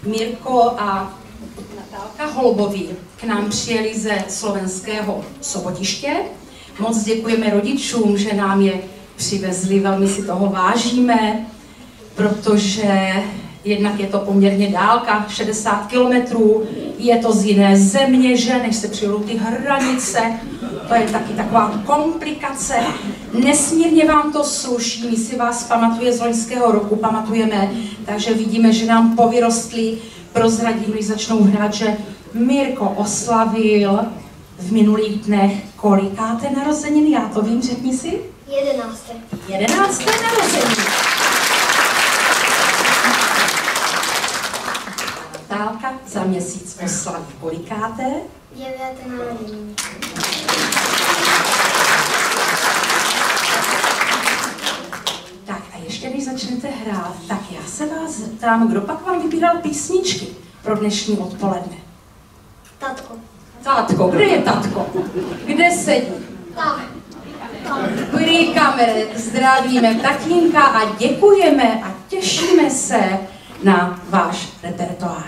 Mirko a Natálka Holuboví k nám přijeli ze slovenského Sobotiště. Moc děkujeme rodičům, že nám je přivezli, velmi si toho vážíme, protože jednak je to poměrně dálka, 60 kilometrů, je to z jiné země, že než se přijdou ty hranice, to je taky taková komplikace. Nesmírně vám to sluší, my si vás pamatuje z loňského roku, pamatujeme, takže vidíme, že nám povyrostli, prozradím, když začnou hrát, že Mirko oslavil v minulých dnech kolikáté narozeniny, já to vím, řekni si? 11. 11. narozeniny. Natálka za měsíc oslaví kolikáté? 9. narozeniny. Tak a ještě než začnete hrát, tak já se vás zeptám, kdo pak vám vybíral písničky pro dnešní odpoledne? Tatko. Tatko, kde je tatko? Kde sedí? Tam. Prý kamere, zdravíme tatínka a děkujeme a těšíme se na váš repertoár.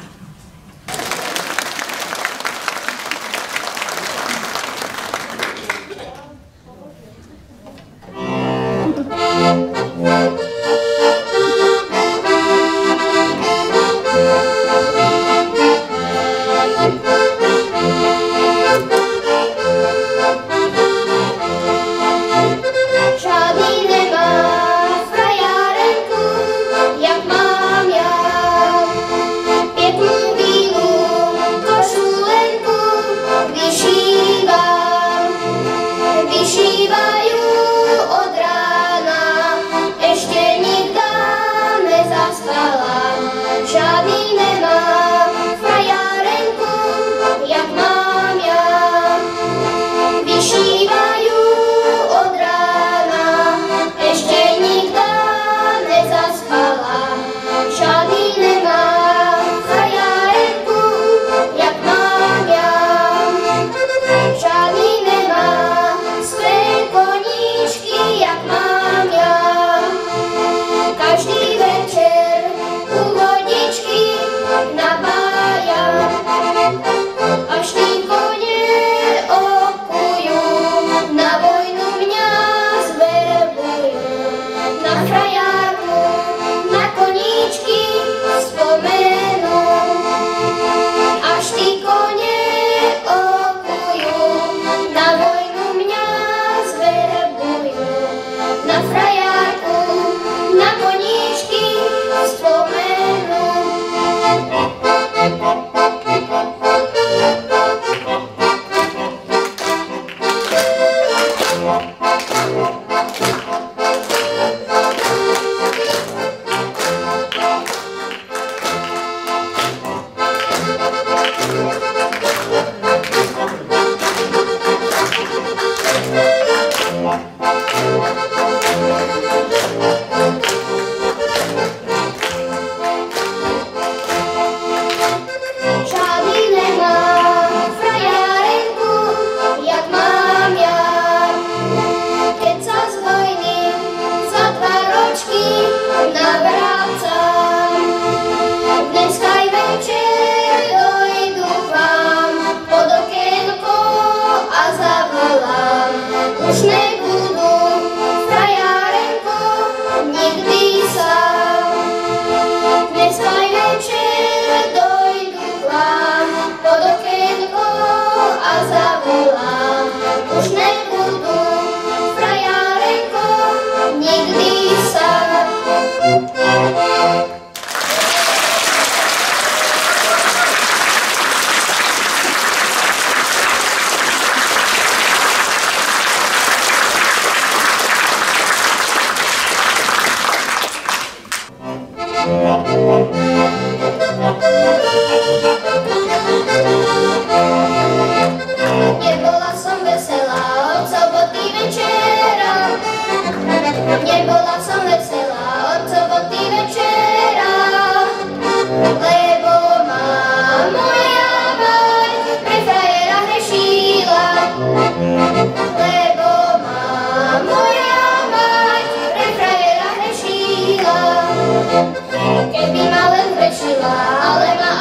Keby ma len hrešila, ale ma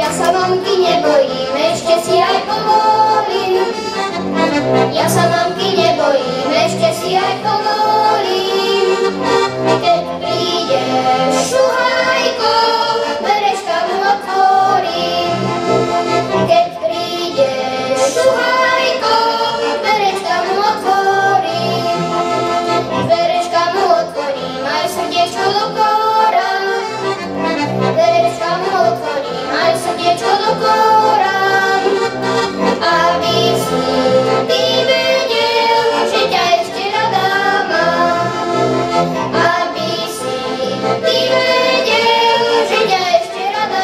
Ja sa mamky nebojím, ešte si aj povolím. Ja sa mamky nebojím, ešte si aj povolím. Keď príde šuhajko, vereška mu otvorím. Keď príde šuhajko, vereška mu otvorím. Vereška mu otvorím, aj srdiečko do kóra. Vereška mu otvorím, aj srdiečko do kóra. Aby si ty vedel, že ťa ešte rada mám. Aby si ty vedel, že ťa ešte rada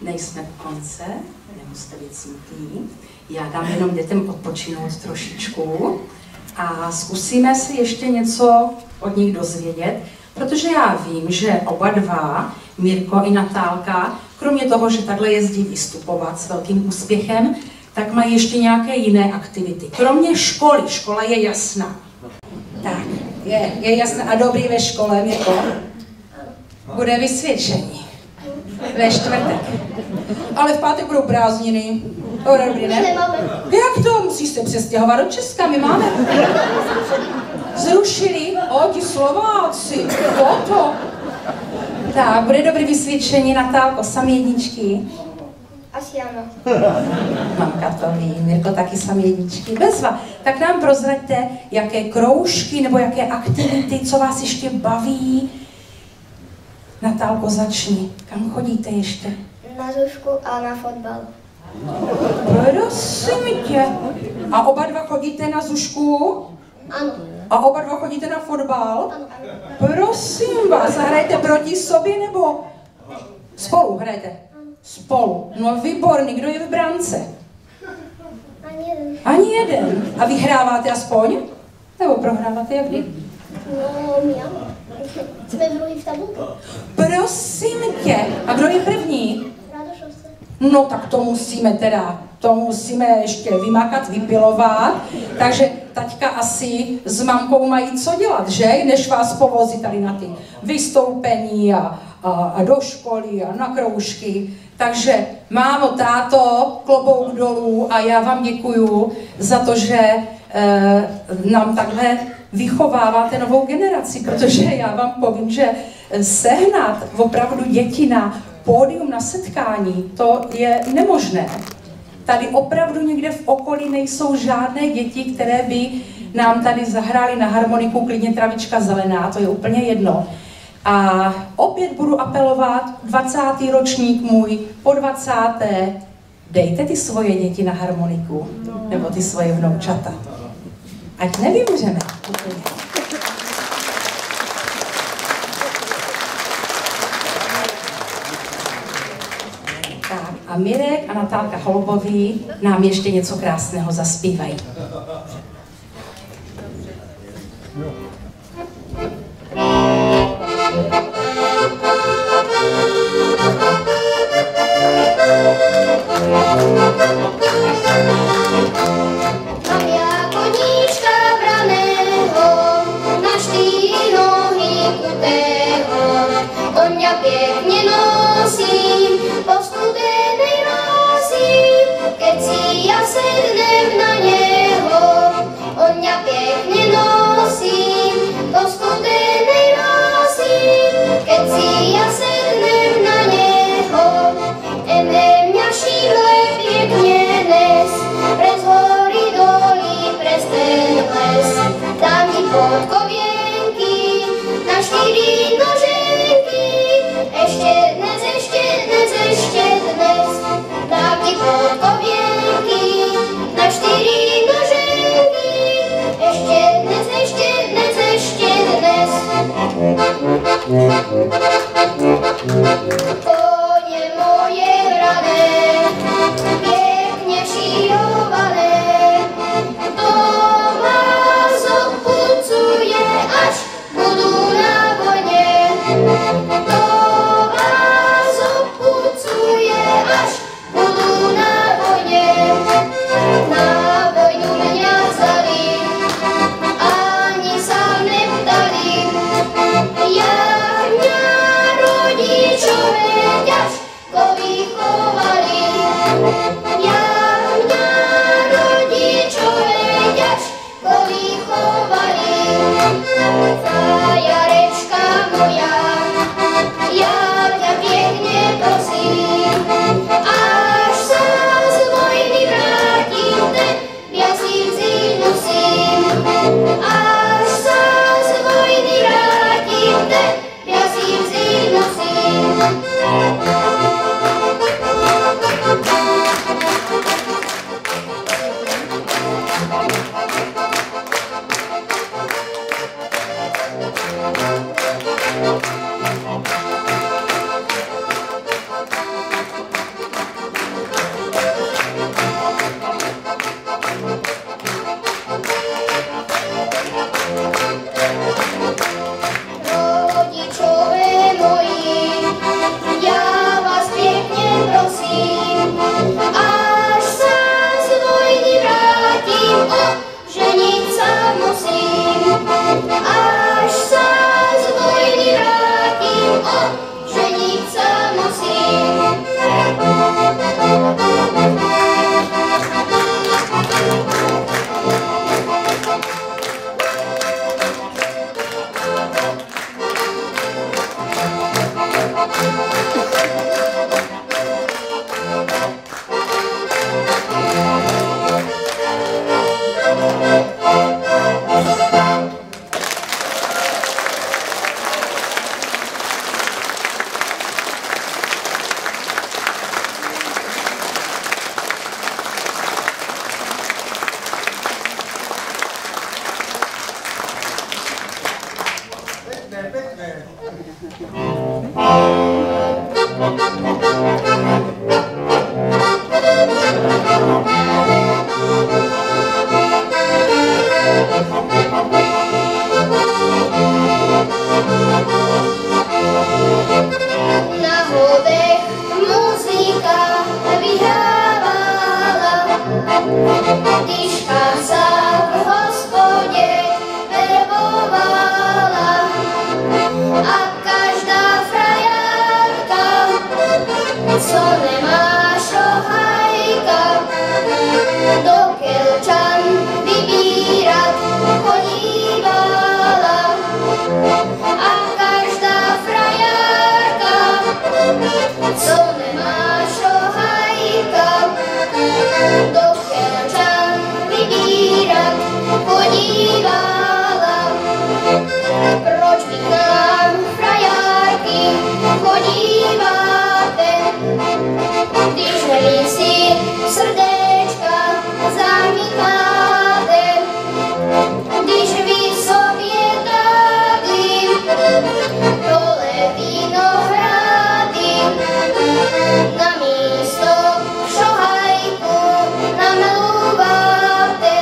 Nejsme v konce, nemusíte být smutný. Já dám jenom dětem odpočinout trošičku a zkusíme si ještě něco od nich dozvědět, protože já vím, že oba dva, Mirko i Natálka, kromě toho, že takhle jezdí vystupovat s velkým úspěchem, tak mají ještě nějaké jiné aktivity. Kromě školy, škola je jasná. Tak, je jasná a dobrý ve škole, Mirko? Bude vysvědčení. Ve čtvrtek. Ale v pátek budou prázdniny. To je dobrý, ne? Jak to? Musíš se přestěhovat do Česka, my máme. Zrušili? O, ti Slováci. Toto. Tak, bude dobrý vysvědčení, Natálko, sami jedničky. Asi ano. Mamka to ví, Mirko taky samé jedničky. Bezva, tak nám prozraďte, jaké kroužky nebo jaké aktivity, co vás ještě baví. Natálko, začni. Kam chodíte ještě? Na zušku a na fotbal. Prosím tě. A oba dva chodíte na zušku? Ano. A oba dva chodíte na fotbal? Ano. Prosím vás, hrajete proti sobě nebo spolu hrajete? Spolu. No výborný, kdo je v brance? Ani jeden. Ani jeden. A vyhráváte aspoň? Nebo prohráváte jak kdy? No, my ano. Jsme druhý v tabulce. Prosím tě. A kdo je první? Radošovce. No tak to musíme ještě vymakat, vypilovat. Takže taťka asi s mamkou mají co dělat, že? Než vás povozí tady na ty vystoupení a do školy a na kroužky. Takže mámo, táto, klobouk dolů a já vám děkuju za to, že nám takhle vychováváte novou generaci, protože já vám povím, že sehnat opravdu děti na pódium, na setkání, to je nemožné. Tady opravdu někde v okolí nejsou žádné děti, které by nám tady zahrály na harmoniku, klidně travička zelená, to je úplně jedno. A opět budu apelovat, 20. ročník můj, po 20. dejte ty svoje děti na harmoniku, nebo ty svoje vnoučata. Ať nevymřeme. Tak a Mirek a Natálka Holubový nám ještě něco krásného zaspívají. Mám já koníčka braného, na 4 nohy kutého. On mňa pěkně nosí, po studenej rosi, keď si ja sednem na něho. On mňa pěkně nosí, po studenej rosi, keď si ja sednem na něho. Ene mňa šíble pěkně nes, prez hory doly, prez ten les. Dám ti podkovienky na 4 noženky, ešte dnes, ešte dnes, ešte dnes. Dám ti podkovienky na 4 noženky, ešte dnes, ešte dnes, ešte dnes. Koně moje hrané, pěkně šíhované, to vás opucuje, až budu na vojně. To vás opucuje, až budu na vojně. Na vojnu mě vzali, ani sám neptali. Jak mňa rodičové ťažko vychovali. Jak mňa rodičové ťažko vychovali. Zajarečka moja, ja ťa pekne prosím, až sa z vojny vrátim, ja si vzít musím. Až sa z vojny vrátim, ja si vzít musím. Rodičové moji, ja vás pěkně prosím, až sa z vojny vrátim, ženit sa musím. Až sa z vojny vrátim, ženit sa musím. oddech muzika vyhrávala, dyška sa v hospode verbovala a každá frajarka, co nemá šohajka, do Kelčan vybírat chodívala a každá frajarka, co nemá šohajka, do Kelčan vybírat chodívala. Proč vy k nám, frajarky, chodíváte, když vy si srdéčka zamykáte, když vy sobě tady dole vinohrady na místo šohajku namlouváte,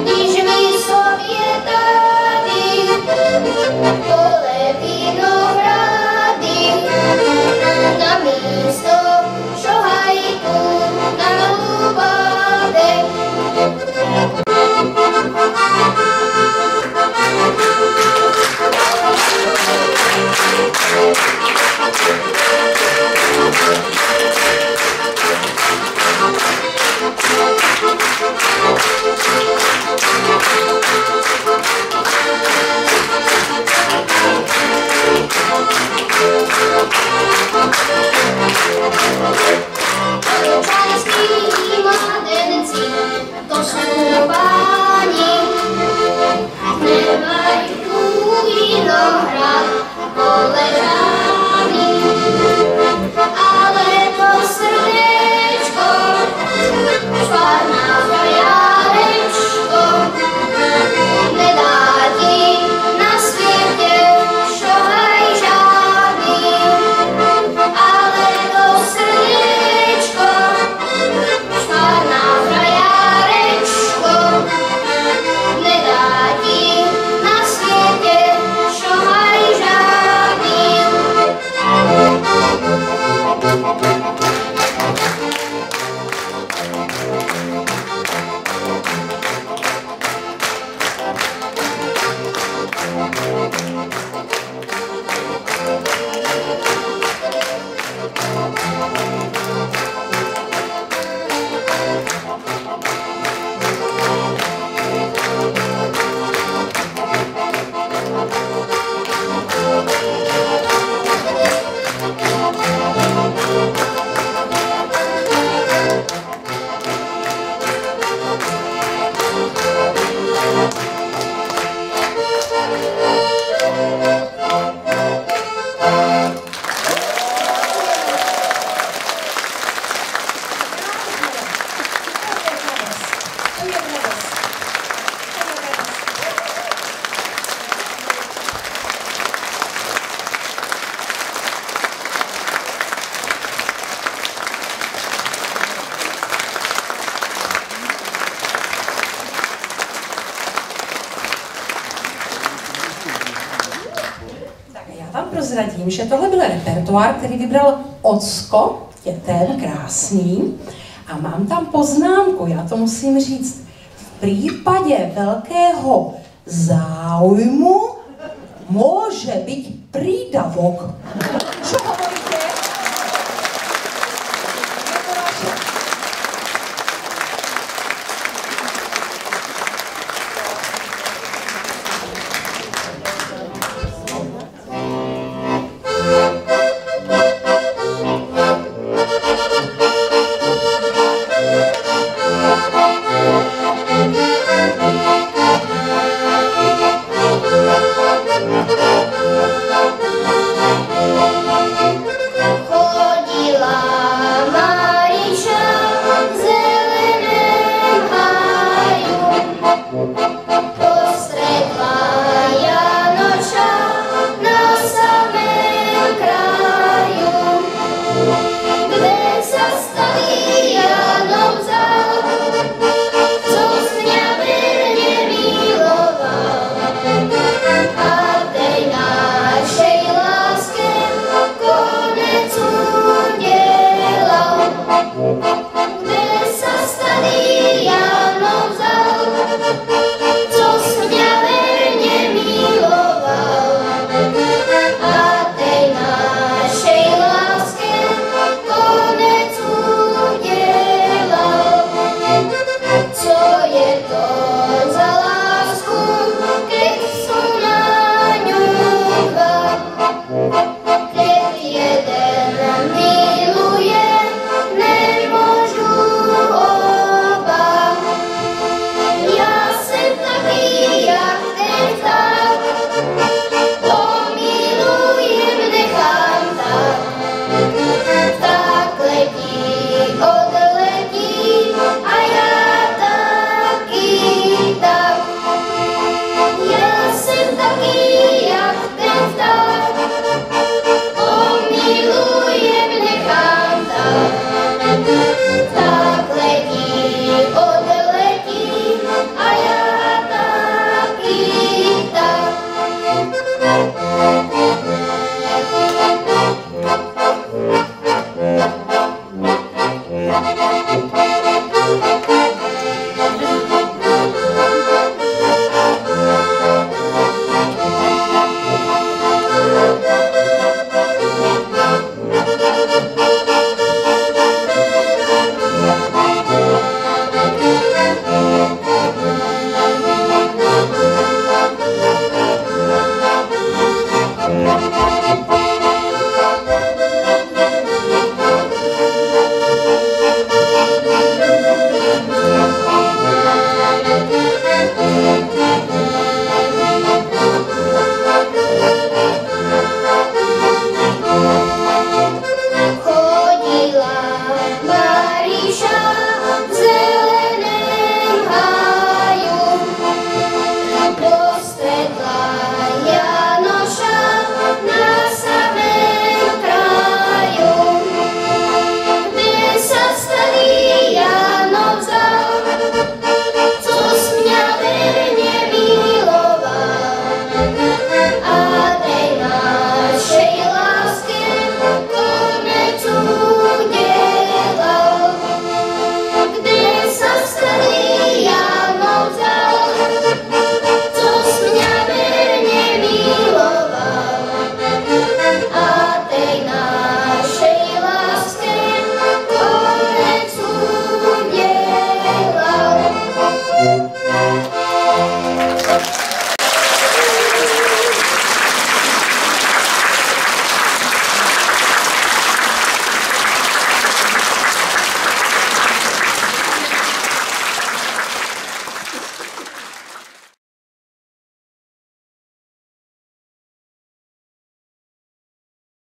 když vy sobě tady dole vinohrady na místo šohajku namlouváte. Čajský mladenci, to sú páni, nemajú vinohrad poležaný, ale to srdečko, špárna frajarečko, nedá ti na svete šohaj žádný, ale to srdečko, špárna frajarečko, nedá ti na svete šohaj žádný. Prozradím, že tohle byl repertoár, který vybral Ocko, ten krásný, a mám tam poznámku, já to musím říct, v případě velkého záujmu může být prídavok.